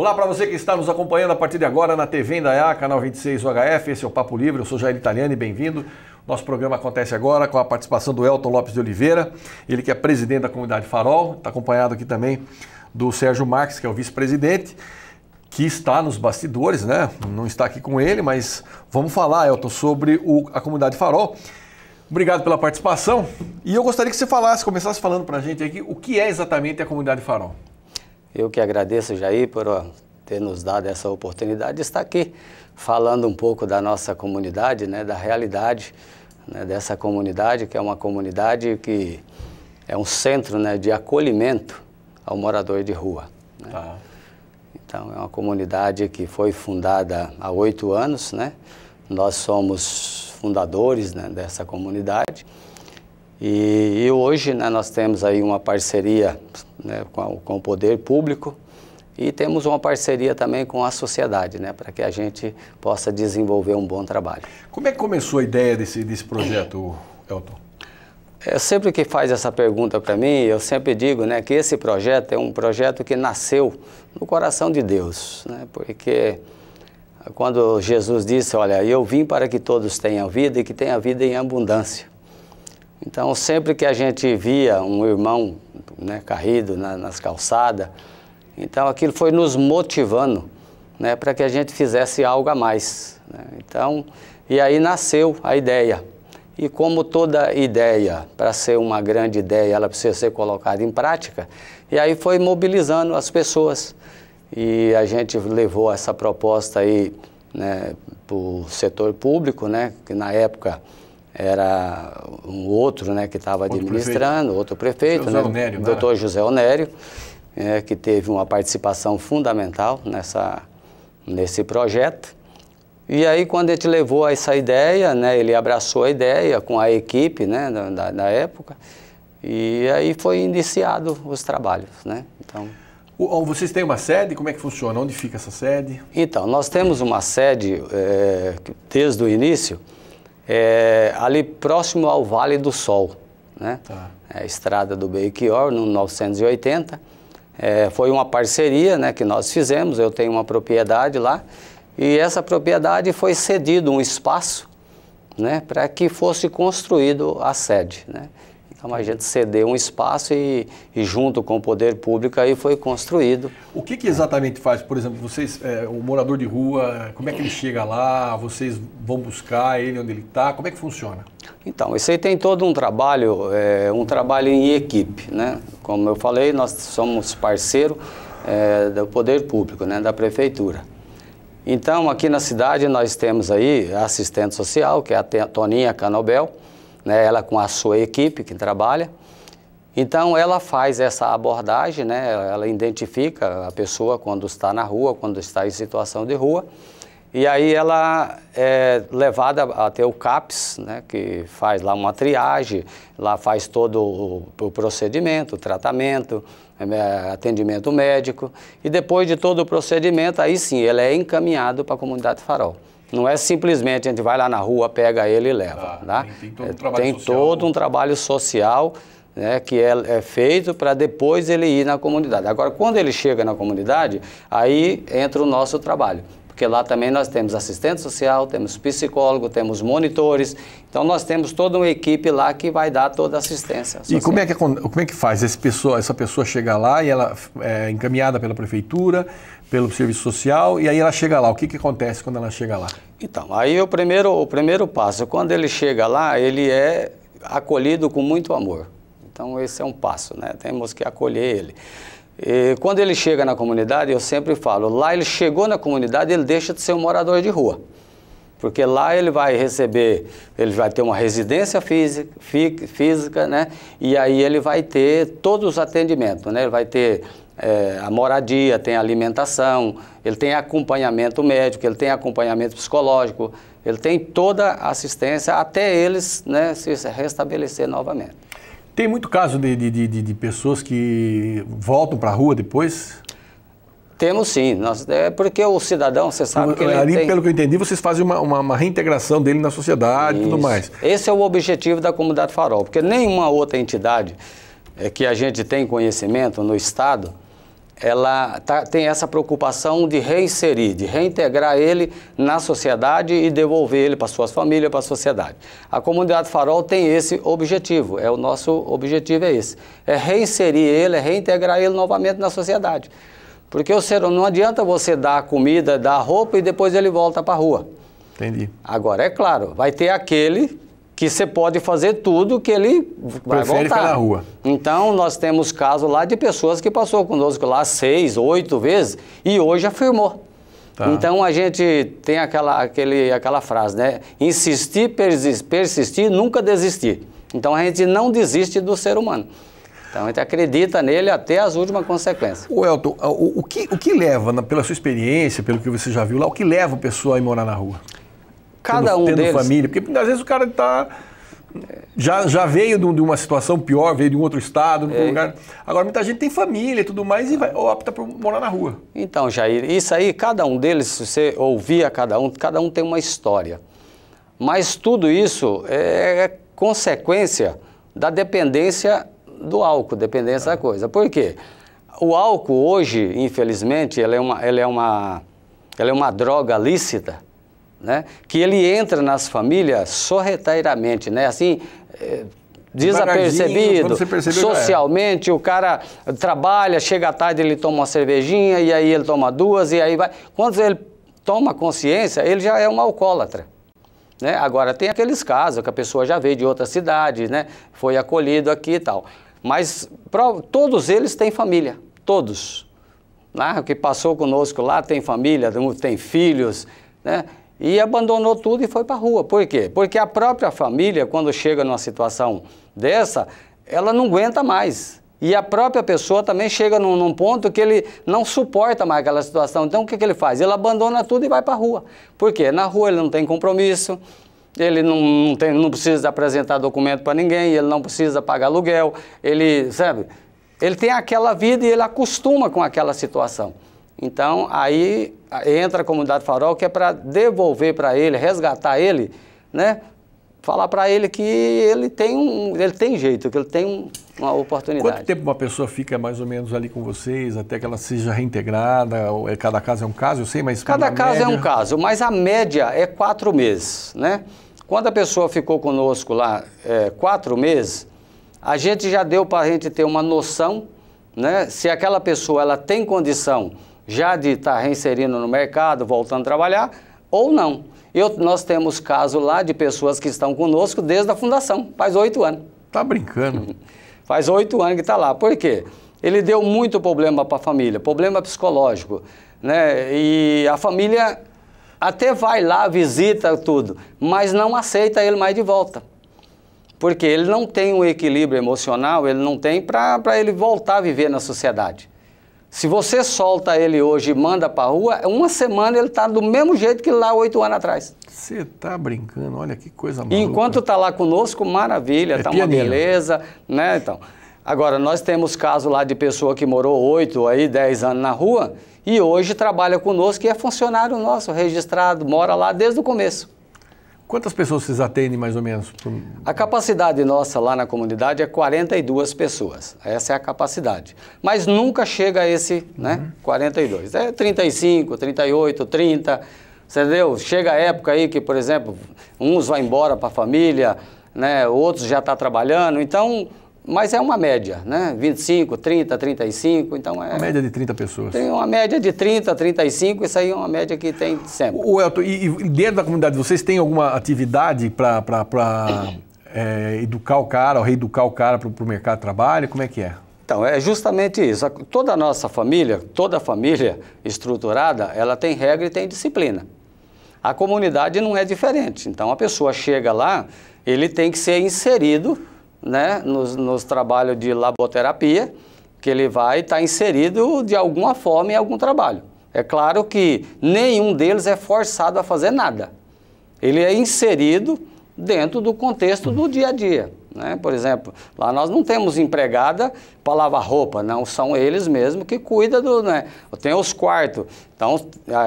Olá para você que está nos acompanhando a partir de agora na TV Indaiá, canal 26 UHF, esse é o Papo Livre, eu sou Jair Italiani, bem-vindo. Nosso programa acontece agora com a participação do Elton Lopes de Oliveira, ele que é presidente da comunidade Farol, está acompanhado aqui também do Sérgio Marques, que é o vice-presidente, que está nos bastidores, né? Não está aqui com ele, mas vamos falar, Elton, sobre a comunidade Farol. Obrigado pela participação e eu gostaria que você começasse falando para a gente aqui o que é exatamente a comunidade Farol. Eu que agradeço, Jair, por ter nos dado essa oportunidade de estar aqui falando um pouco da nossa comunidade, né, da realidade, né, dessa comunidade, que é uma comunidade que é um centro, né, de acolhimento ao morador de rua. Né? Tá. Então, é uma comunidade que foi fundada há 8 anos, né? Nós somos fundadores, né, dessa comunidade. E hoje, né, nós temos aí uma parceria, né, com o poder público e temos uma parceria também com a sociedade, né, para que a gente possa desenvolver um bom trabalho. Como é que começou a ideia desse projeto, Elton? Sempre que faz essa pergunta para mim, eu sempre digo, né, que esse projeto é um projeto que nasceu no coração de Deus, né, porque quando Jesus disse, olha, eu vim para que todos tenham vida e que tenham vida em abundância. Então, sempre que a gente via um irmão, né, caído nas calçadas, então aquilo foi nos motivando, né, para que a gente fizesse algo a mais. Né? Então, e aí nasceu a ideia. E como toda ideia, para ser uma grande ideia, ela precisa ser colocada em prática, e aí foi mobilizando as pessoas. E a gente levou essa proposta aí, né, para o setor público, né, que na época era um outro, né, que estava administrando, outro prefeito, José né, Onério, o doutor José Onério, que teve uma participação fundamental nesse projeto. E aí, quando a gente levou essa ideia, né, ele abraçou a ideia com a equipe, né, da época, e aí foi iniciado os trabalhos, né? Então, vocês têm uma sede? Como é que funciona? Onde fica essa sede? Então, nós temos uma sede, desde o início, ali próximo ao Vale do Sol, né? Tá. A estrada do Belchior, no 980. Foi uma parceria, né, que nós fizemos, eu tenho uma propriedade lá, e essa propriedade foi cedido um espaço, né, para que fosse construído a sede, né? Então a gente cedeu um espaço e junto com o poder público aí foi construído. O que exatamente faz? Por exemplo, vocês, o morador de rua, como é que ele chega lá? Vocês vão buscar ele onde ele está? Como é que funciona? Então, isso aí tem todo um trabalho em equipe, né? Como eu falei, nós somos parceiro do poder público, né, da prefeitura. Então, aqui na cidade nós temos aí a assistente social, que é a Toninha Canobel, né, ela com a sua equipe que trabalha. Então, ela faz essa abordagem, né, ela identifica a pessoa quando está na rua, quando está em situação de rua, e aí ela é levada até o CAPS, né, que faz lá uma triagem, lá faz todo o procedimento, o tratamento, atendimento médico, e depois de todo o procedimento, aí sim, ele é encaminhado para a comunidade Farol. Não é simplesmente a gente vai lá na rua, pega ele e leva. Tá? Tem todo um trabalho social, né, que é feito para depois ele ir na comunidade. Agora, quando ele chega na comunidade, aí entra o nosso trabalho. Porque lá também nós temos assistente social, temos psicólogo, temos monitores. Então nós temos toda uma equipe lá que vai dar toda a assistência social. E como é que faz? Essa pessoa chega lá e ela é encaminhada pela prefeitura, pelo serviço social, e aí ela chega lá. O que acontece quando ela chega lá? Então, aí o primeiro passo, quando ele chega lá, ele é acolhido com muito amor. Então esse é um passo, né? Temos que acolher ele. E quando ele chega na comunidade, eu sempre falo, lá ele chegou na comunidade, ele deixa de ser um morador de rua. Porque lá ele vai receber, ele vai ter uma residência física, né? E aí ele vai ter todos os atendimentos, né? Ele vai ter a moradia, tem alimentação, ele tem acompanhamento médico, ele tem acompanhamento psicológico, ele tem toda a assistência até eles, né, se restabelecer novamente. Tem muito caso de pessoas que voltam para a rua depois? Temos sim, porque o cidadão, você sabe que ele tem... Pelo que eu entendi, vocês fazem uma reintegração dele na sociedade e tudo mais. Esse é o objetivo da comunidade Farol, porque nenhuma outra entidade que a gente tem conhecimento no Estado, ela tem essa preocupação de reinserir, de reintegrar ele na sociedade e devolver ele para suas famílias, para a sociedade. A Comunidade Farol tem esse objetivo, o nosso objetivo é esse, é reinserir ele, é reintegrar ele novamente na sociedade. Porque o ser não adianta você dar a comida, dar a roupa e depois ele volta para a rua. Entendi. Agora, é claro, vai ter aquele que você pode fazer tudo que ele vai voltar. Ficar na rua. Então, nós temos casos lá de pessoas que passou conosco lá 6, 8 vezes e hoje afirmou. Tá. Então, a gente tem aquela frase, né? Insistir, persistir, nunca desistir. Então, a gente não desiste do ser humano. Então, a gente acredita nele até as últimas consequências. O Elton, o que leva, pela sua experiência, pelo que você já viu lá, o que leva a pessoa a ir morar na rua? Cada um deles... família, porque às vezes o cara já veio de uma situação pior, veio de um outro estado, de um lugar. Agora muita gente tem família e tudo mais e opta por morar na rua. Então, Jair, isso aí, cada um deles, se você ouvir a cada um tem uma história. Mas tudo isso é consequência da dependência do álcool, dependência da coisa. Por quê? O álcool hoje, infelizmente, ele é uma droga lícita, né? Que ele entra nas famílias sorrateiramente, né? Assim, desapercebido, socialmente, o cara trabalha, chega à tarde, ele toma uma cervejinha, e aí ele toma 2, e aí vai. Quando ele toma consciência, ele já é um alcoólatra. Né? Agora, tem aqueles casos que a pessoa já veio de outra cidade, né? Foi acolhido aqui e tal. Mas todos eles têm família, todos. Né? O que passou conosco lá tem família, tem filhos, né? E abandonou tudo e foi para a rua. Por quê? Porque a própria família, quando chega numa situação dessa, ela não aguenta mais. E a própria pessoa também chega num ponto que ele não suporta mais aquela situação. Então, o que ele faz? Ele abandona tudo e vai para a rua. Por quê? Na rua ele não tem compromisso, ele não precisa apresentar documento para ninguém, ele não precisa pagar aluguel, ele, sabe? Ele tem aquela vida e ele acostuma com aquela situação. Então, aí entra a Comunidade Farol, que é para devolver para ele, resgatar ele, né? Falar para ele que ele tem jeito, que ele tem uma oportunidade. Quanto tempo uma pessoa fica mais ou menos ali com vocês, até que ela seja reintegrada? Ou cada caso é um caso, eu sei, mas... Cada caso média... é um caso, mas a média é 4 meses, né? Quando a pessoa ficou conosco lá 4 meses, a gente já deu para a gente ter uma noção, né? Se aquela pessoa ela tem condição já de estar reinserindo no mercado, voltando a trabalhar, ou não. Nós temos caso lá de pessoas que estão conosco desde a fundação, faz 8 anos. Tá brincando? Faz 8 anos que está lá. Por quê? Ele deu muito problema para a família, problema psicológico, né? E a família até vai lá, visita tudo, mas não aceita ele mais de volta. Porque ele não tem um equilíbrio emocional, ele não tem para ele voltar a viver na sociedade. Se você solta ele hoje e manda para a rua, uma semana ele está do mesmo jeito que lá 8 anos atrás. Você está brincando, olha que coisa maluca. E enquanto está lá conosco, maravilha, está uma beleza, né? Então, agora, nós temos caso lá de pessoa que morou 8, 10 anos na rua e hoje trabalha conosco e é funcionário nosso, registrado, mora lá desde o começo. Quantas pessoas vocês atendem, mais ou menos? A capacidade nossa lá na comunidade é 42 pessoas. Essa é a capacidade. Mas nunca chega a esse, né? 42. É 35, 38, 30, entendeu? Chega a época aí que, por exemplo, uns vão embora para a família, né? Outros já estão trabalhando, então... Mas é uma média, né? 25, 30, 35, então é... Uma média de 30 pessoas. Tem uma média de 30, 35, isso aí é uma média que tem sempre. O Elton, e dentro da comunidade, vocês têm alguma atividade para educar o cara, ou reeducar o cara para o mercado de trabalho? Como é que é? Então, é justamente isso. Toda a nossa família, toda família estruturada, ela tem regra e tem disciplina. A comunidade não é diferente. Então, a pessoa chega lá, ele tem que ser inserido, né, nos trabalhos de laboterapia, que ele vai estar inserido de alguma forma em algum trabalho. É claro que nenhum deles é forçado a fazer nada. Ele é inserido dentro do contexto do dia a dia. Né? Por exemplo, lá nós não temos empregada para lavar roupa, não, são eles mesmos que cuidam do... Né? Tem os quartos, então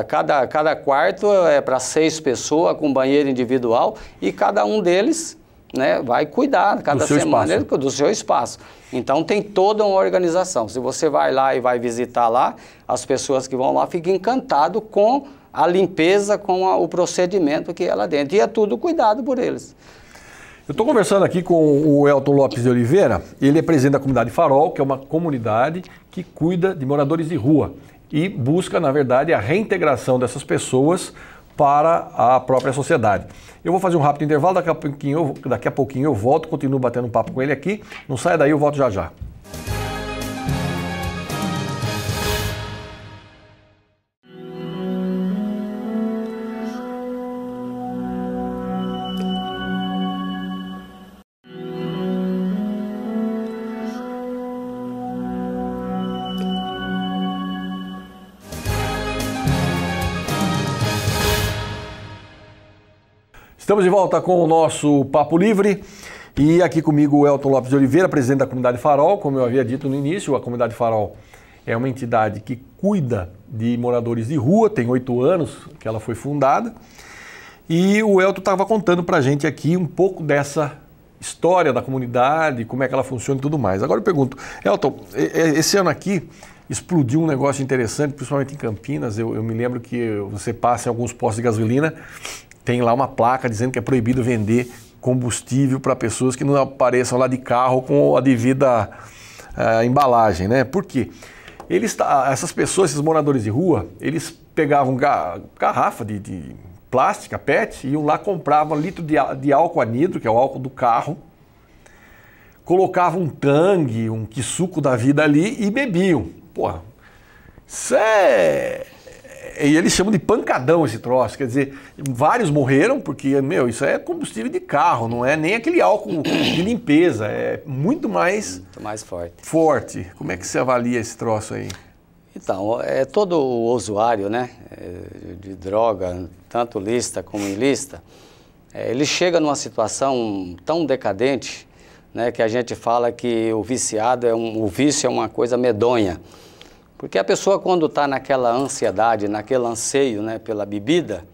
cada quarto é para 6 pessoas com banheiro individual e cada um deles... né, vai cuidar cada semana do seu espaço. Então tem toda uma organização. Se você vai lá e vai visitar lá, as pessoas que vão lá ficam encantadas com a limpeza, com o procedimento que é lá dentro. E é tudo cuidado por eles. Eu estou conversando aqui com o Elton Lopes de Oliveira. Ele é presidente da comunidade Farol, que é uma comunidade que cuida de moradores de rua e busca, na verdade, a reintegração dessas pessoas para a própria sociedade. Eu vou fazer um rápido intervalo, daqui a pouquinho eu volto, continuo batendo um papo com ele aqui. Não saia daí, eu volto já já. Estamos de volta com o nosso Papo Livre e aqui comigo o Elton Lopes de Oliveira, presidente da comunidade Farol. Como eu havia dito no início, a comunidade Farol é uma entidade que cuida de moradores de rua, tem 8 anos que ela foi fundada. E o Elton estava contando para a gente aqui um pouco dessa história da comunidade, como é que ela funciona e tudo mais. Agora eu pergunto, Elton, esse ano aqui explodiu um negócio interessante, principalmente em Campinas. Eu me lembro que você passa em alguns postos de gasolina, tem lá uma placa dizendo que é proibido vender combustível para pessoas que não apareçam lá de carro com a devida embalagem, né? Por quê? Essas pessoas, esses moradores de rua, eles pegavam garrafa de plástica, PET, iam lá, compravam 1 litro de álcool anidro, que é o álcool do carro, colocavam um Tang, um Kisuko da vida ali e bebiam. Porra, isso é... E eles chamam de pancadão esse troço, quer dizer, vários morreram porque, isso é combustível de carro, não é nem aquele álcool de limpeza, é muito mais forte. Como é que você avalia esse troço aí? Então, todo o usuário, né, de droga, tanto lícita como ilícita, ele chega numa situação tão decadente, né, que a gente fala que o viciado, o vício é uma coisa medonha. Porque a pessoa, quando está naquela ansiedade, naquele anseio, né, pela bebida,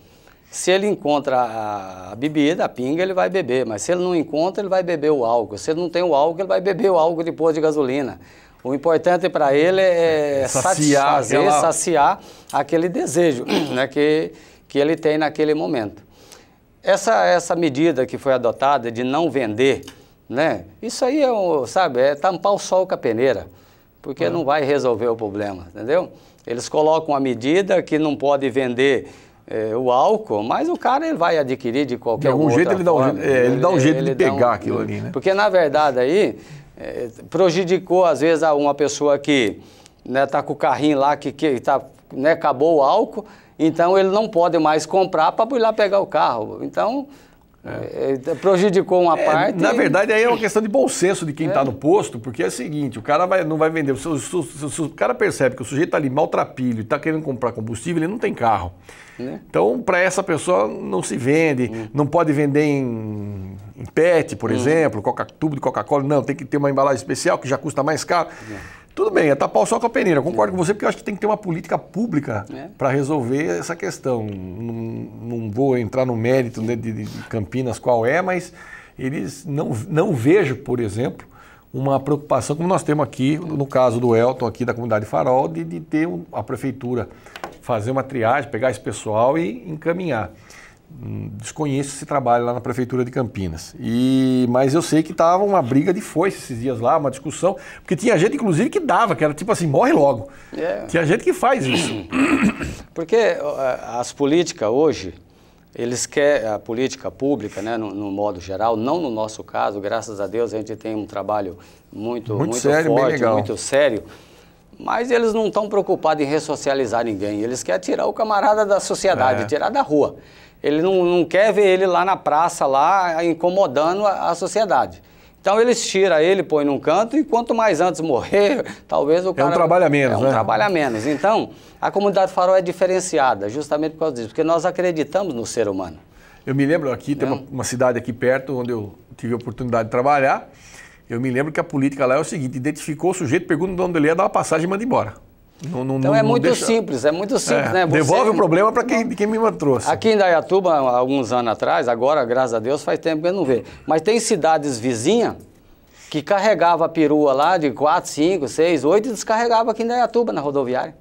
se ele encontra a bebida, a pinga, ele vai beber. Mas se ele não encontra, ele vai beber o álcool. Se ele não tem o álcool, ele vai beber o álcool de posto de gasolina. O importante para ele é saciar aquele desejo, né, que ele tem naquele momento. Essa medida que foi adotada de não vender, né, isso aí é tampar o sol com a peneira. Porque não vai resolver o problema, entendeu? Eles colocam a medida que não pode vender o álcool, mas o cara ele vai adquirir de qualquer outra forma. De algum jeito ele dá um jeito de pegar aquilo ali, né? Porque, na verdade, aí, prejudicou, às vezes, uma pessoa que está com o carrinho lá, que acabou o álcool, então ele não pode mais comprar para ir lá pegar o carro. Então... prejudicou uma parte. Na verdade, aí é uma questão de bom senso de quem está no posto, porque é o seguinte, o cara não vai vender. Se o cara percebe que o sujeito está ali maltrapilho e está querendo comprar combustível, ele não tem carro. Então, para essa pessoa não se vende, não pode vender em PET, por exemplo, tubo de Coca-Cola, não, tem que ter uma embalagem especial que já custa mais caro. Tudo bem, é tapar o sol com a peneira, eu concordo com você, porque eu acho que tem que ter uma política pública para resolver essa questão. Não vou entrar no mérito, né, de Campinas qual é, mas eles não vejo, por exemplo, uma preocupação como nós temos aqui, no caso do Elton, aqui da comunidade Farol, de ter a prefeitura fazer uma triagem, pegar esse pessoal e encaminhar. Desconheço esse trabalho lá na Prefeitura de Campinas. Mas eu sei que estava uma briga de foice esses dias lá, uma discussão, porque tinha gente, inclusive, que dava, que era tipo assim, morre logo. Tinha gente que faz isso. Porque as políticas hoje, eles querem, a política pública, né, no modo geral, não no nosso caso, graças a Deus a gente tem um trabalho muito sério, forte, bem legal, muito sério, mas eles não estão preocupados em ressocializar ninguém, eles querem tirar o camarada da sociedade, tirar da rua. Ele não quer ver ele lá na praça, lá incomodando a sociedade. Então eles tiram ele, põem num canto e quanto mais antes morrer, talvez o cara... É um trabalho a menos, né? É um trabalho a menos. Então, a comunidade Farol é diferenciada justamente por causa disso, porque nós acreditamos no ser humano. Eu me lembro aqui, tem uma cidade aqui perto onde eu tive a oportunidade de trabalhar, eu me lembro que a política lá é o seguinte, identificou o sujeito, pergunta de onde ele é, dá uma passagem e manda embora. Então é muito simples, né? Você devolve o problema para quem me trouxe. Aqui em Indaiatuba, há alguns anos atrás, agora, graças a Deus, faz tempo que eu não vejo. Mas tem cidades vizinhas que carregava a perua lá de 4, 5, 6, 8 e descarregava aqui em Indaiatuba, na rodoviária.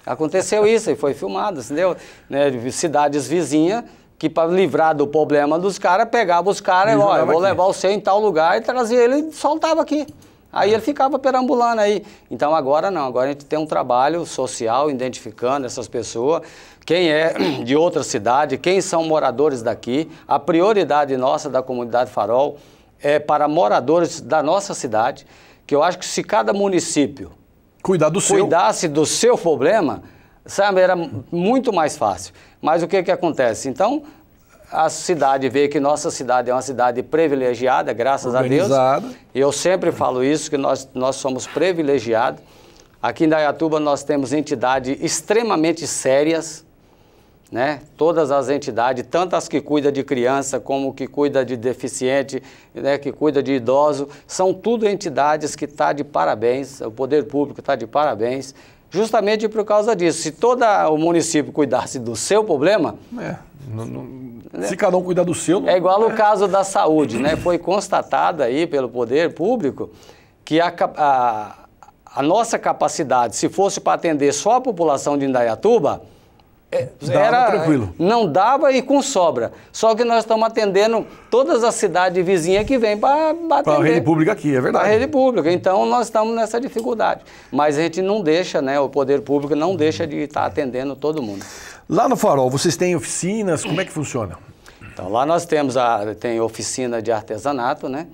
Aconteceu isso e foi filmado, entendeu? Né, cidades vizinhas que, para livrar do problema dos caras, pegava os caras e, olha, vou levar o seu em tal lugar, e trazia ele e soltava aqui. Aí ele ficava perambulando aí. Então agora não, agora a gente tem um trabalho social identificando essas pessoas, quem é de outra cidade, quem são moradores daqui. A prioridade nossa da comunidade Farol é para moradores da nossa cidade, que eu acho que se cada município cuidasse do seu problema, sabe, era muito mais fácil. Mas o que acontece? Então, a cidade vê que nossa cidade é uma cidade privilegiada, graças a Deus. E eu sempre falo isso, que nós somos privilegiados. Aqui em Indaiatuba nós temos entidades extremamente sérias, né? Todas as entidades, tanto as que cuidam de criança, como que cuida de deficiente, né? Que cuida de idoso, são tudo entidades que estão de parabéns, o poder público está de parabéns, justamente por causa disso. Se todo o município cuidasse do seu problema... se cada um cuidar do seu... É igual o caso da saúde, né? Foi constatado aí pelo poder público que a nossa capacidade, se fosse para atender só a população de Indaiatuba, tranquilo. Não dava e com sobra. Só que nós estamos atendendo todas as cidades vizinhas que vêm para atender. Para a rede pública aqui, é verdade. Para a rede pública. Então nós estamos nessa dificuldade. Mas a gente não deixa, né? O poder público não deixa de estar atendendo todo mundo. Lá no Farol, vocês têm oficinas? Como é que funciona? Então lá nós tem oficina de artesanato, né?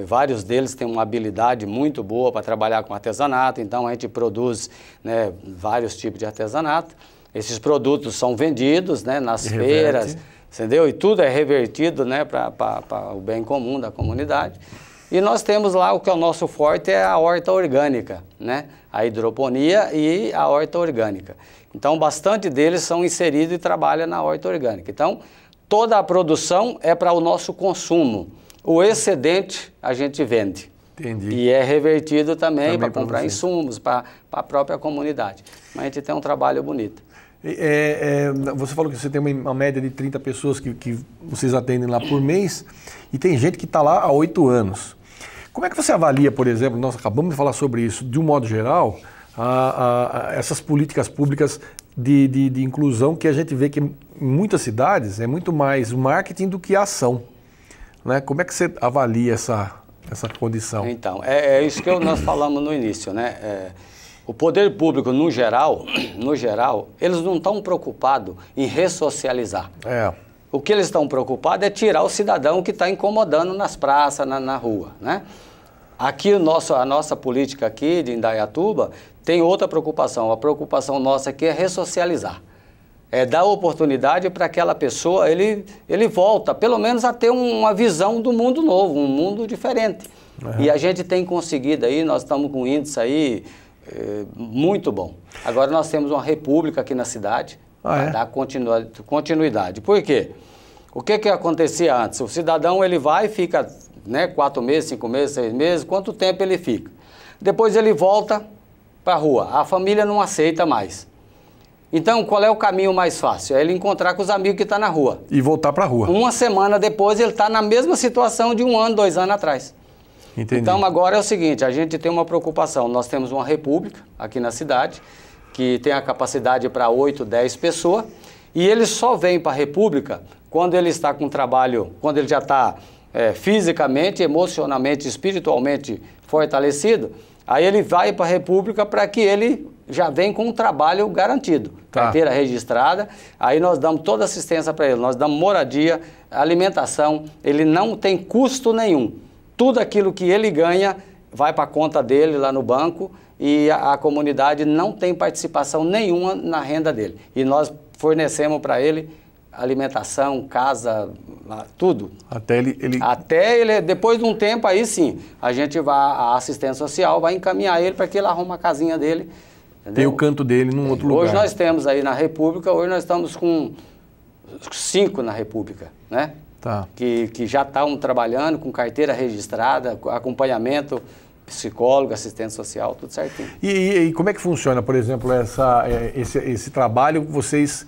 Vários deles têm uma habilidade muito boa para trabalhar com artesanato. Então a gente produz, né, vários tipos de artesanato. Esses produtos são vendidos, né, nas feiras, entendeu? E tudo é revertido, né, para o bem comum da comunidade. E nós temos lá o que é o nosso forte, é a horta orgânica, né? A hidroponia e a horta orgânica. Então, bastante deles são inseridos e trabalham na horta orgânica. Então, toda a produção é para o nosso consumo. O excedente a gente vende. Entendi. E é revertido também para comprar insumos, para a própria comunidade. Mas a gente tem um trabalho bonito. Você falou que você tem uma média de 30 pessoas que vocês atendem lá por mês, e tem gente que está lá há 8 anos. Como é que você avalia, por exemplo, nós acabamos de falar sobre isso, de um modo geral, essas políticas públicas de inclusão, que a gente vê que em muitas cidades é muito mais marketing do que ação, né? Como é que você avalia essa condição? Então, é isso que nós falamos no início, né? O poder público, no geral, eles não estão preocupados em ressocializar. O que eles estão preocupados é tirar o cidadão que está incomodando nas praças, na rua, né? Aqui a nossa política aqui de Indaiatuba tem outra preocupação. A preocupação nossa aqui é ressocializar. É dar oportunidade para aquela pessoa, ele volta, pelo menos a ter uma visão do mundo novo, um mundo diferente. E a gente tem conseguido aí, nós estamos com um índice aí muito bom. Agora nós temos uma república aqui na cidade para dar continuidade. Por quê? O que acontecia antes? O cidadão ele vai e fica, né, 4 meses, 5 meses, 6 meses, quanto tempo ele fica? Depois ele volta para a rua, a família não aceita mais. Então, qual é o caminho mais fácil? É ele encontrar com os amigos que estão na rua. E voltar para a rua. Uma semana depois ele está na mesma situação de 1 ano, 2 anos atrás. Entendi. Então, agora é o seguinte, a gente tem uma preocupação. Nós temos uma república aqui na cidade, que tem a capacidade para 8, 10 pessoas, e ele só vem para a república quando ele está com trabalho, quando ele já está fisicamente, emocionalmente, espiritualmente fortalecido. Aí ele vai para a república para que ele já vem com um trabalho garantido, carteira registrada. Aí nós damos toda assistência para ele, nós damos moradia, alimentação, ele não tem custo nenhum. Tudo aquilo que ele ganha vai para a conta dele lá no banco, e a comunidade não tem participação nenhuma na renda dele. E nós fornecemos para ele alimentação, casa, tudo. Até ele... Até ele, depois de um tempo, aí sim, a assistência social vai encaminhar ele para que ele arruma a casinha dele. Entendeu? Tem o canto dele num outro lugar. Hoje nós temos aí na República, hoje nós estamos com 5 na República, né? Que já estão trabalhando com carteira registrada, acompanhamento psicólogo, assistente social, tudo certinho. E como é que funciona, por exemplo, esse trabalho que vocês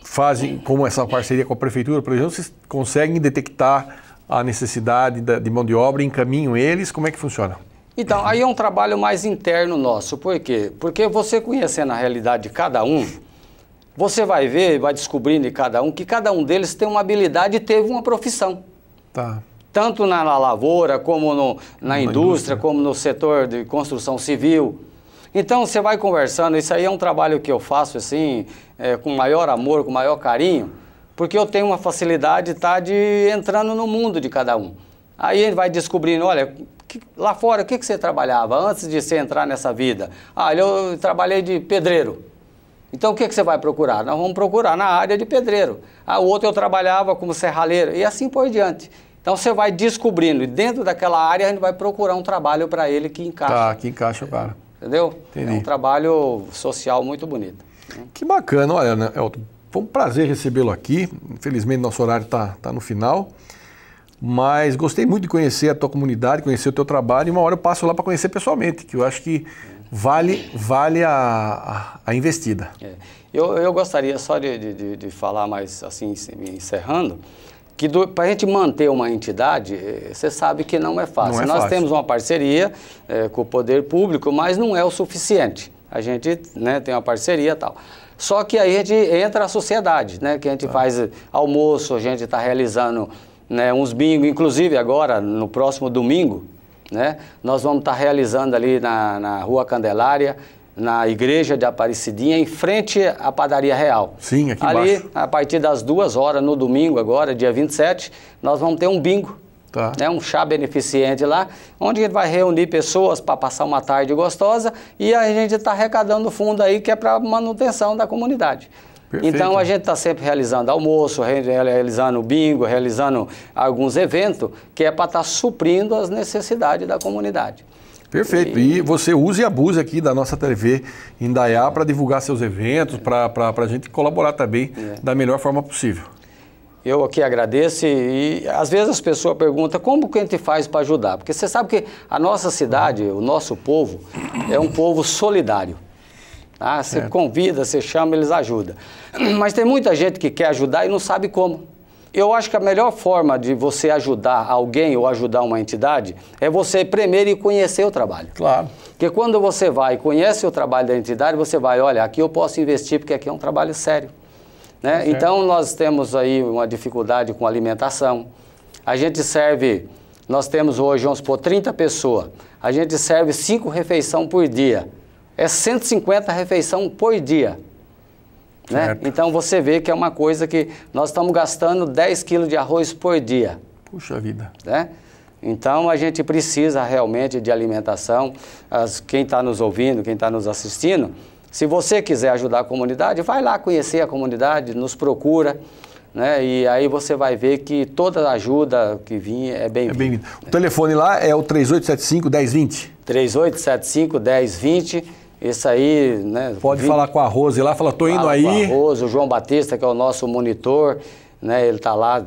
fazem, como essa parceria com a prefeitura, por exemplo, vocês conseguem detectar a necessidade de mão de obra, encaminham eles, como é que funciona? Então, aí é um trabalho mais interno nosso. Por quê? Porque você conhecendo a realidade de cada um, você vai ver, vai descobrindo de cada um, que cada um deles tem uma habilidade e teve uma profissão. Tá. Tanto na lavoura, como na indústria, como no setor de construção civil. Então, você vai conversando, isso aí é um trabalho que eu faço assim, com maior amor, com maior carinho, porque eu tenho uma facilidade de entrando no mundo de cada um. Aí ele vai descobrindo, olha, lá fora, o que você trabalhava antes de você entrar nessa vida? Ah, eu trabalhei de pedreiro. Então, o que você vai procurar? Nós vamos procurar na área de pedreiro. Ah, o outro eu trabalhava como serralheiro, e assim por diante. Então, você vai descobrindo, e dentro daquela área, a gente vai procurar um trabalho para ele que encaixa. Tá, que encaixa o cara. Entendeu? Entendi. É um trabalho social muito bonito. Que bacana. Olha, né, Elton, foi um prazer recebê-lo aqui. Infelizmente, nosso horário está no final. Mas gostei muito de conhecer a tua comunidade, conhecer o teu trabalho, e uma hora eu passo lá para conhecer pessoalmente, que eu acho que vale a investida. Eu gostaria só de falar mais assim, encerrando, que para a gente manter uma entidade, você sabe que não é fácil. Não é Nós fácil. temos uma parceria com o poder público, mas não é o suficiente. A gente tem uma parceria e tal. Só que aí a gente entra a sociedade, que a gente faz almoço, a gente está realizando uns bingos, inclusive agora, no próximo domingo, nós vamos estar realizando ali na Rua Candelária, na igreja de Aparecidinha, em frente à Padaria Real. Sim, aqui ali, embaixo. a partir das 2 horas, no domingo agora, dia 27, nós vamos ter um bingo. Tá. Um chá beneficente lá, onde a gente vai reunir pessoas para passar uma tarde gostosa, e a gente está arrecadando fundo aí que é para manutenção da comunidade. Perfeito. Então a gente está sempre realizando almoço, realizando bingo, realizando alguns eventos que é para estar suprindo as necessidades da comunidade. Perfeito. E você use e abuse aqui da nossa TV Indaiá para divulgar seus eventos, para a gente colaborar também da melhor forma possível. Eu aqui agradeço e às vezes as pessoas perguntam como que a gente faz para ajudar, porque você sabe que a nossa cidade, o nosso povo, é um povo solidário. Tá? Você convida, você chama, eles ajudam. Mas tem muita gente que quer ajudar e não sabe como. Eu acho que a melhor forma de você ajudar alguém ou ajudar uma entidade é você primeiro ir conhecer o trabalho. Claro. Porque quando você vai e conhece o trabalho da entidade, você vai, olha, aqui eu posso investir porque aqui é um trabalho sério. Então, nós temos aí uma dificuldade com alimentação. A gente serve, nós temos hoje, vamos supor, 30 pessoas. A gente serve 5 refeições por dia. É 150 refeições por dia. Então, você vê que é uma coisa que nós estamos gastando 10 quilos de arroz por dia. Puxa vida. Então, a gente precisa realmente de alimentação. Quem está nos ouvindo, quem está nos assistindo, se você quiser ajudar a comunidade, vai lá conhecer a comunidade, nos procura, e aí você vai ver que toda ajuda que vir é bem-vinda. O telefone lá é o 3875-1020? 3875-1020, esse aí... Pode falar com a Rose lá, fala, tô indo aí. Com a Rose, o João Batista, que é o nosso monitor, ele está lá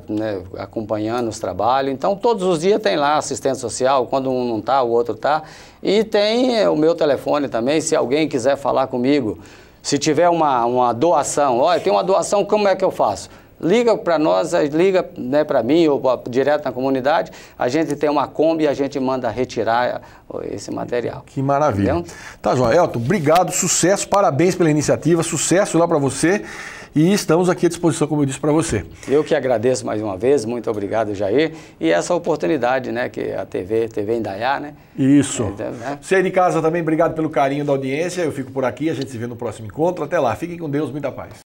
acompanhando os trabalhos. Então, todos os dias tem lá assistente social, quando um não está, o outro está. E tem o meu telefone também, se alguém quiser falar comigo. Se tiver uma doação, olha, tem uma doação, como é que eu faço? Liga para nós, liga para mim ou direto na comunidade, a gente tem uma Kombi e a gente manda retirar esse material. Que maravilha. Entendeu? Tá, João. Elton, obrigado, sucesso, parabéns pela iniciativa, sucesso lá para você. E estamos aqui à disposição, como eu disse para você. Eu que agradeço mais uma vez, muito obrigado, Jair. E essa oportunidade, que a TV Indaiá, Isso. Você aí de casa também, obrigado pelo carinho da audiência. Eu fico por aqui, a gente se vê no próximo encontro. Até lá, fiquem com Deus, muita paz.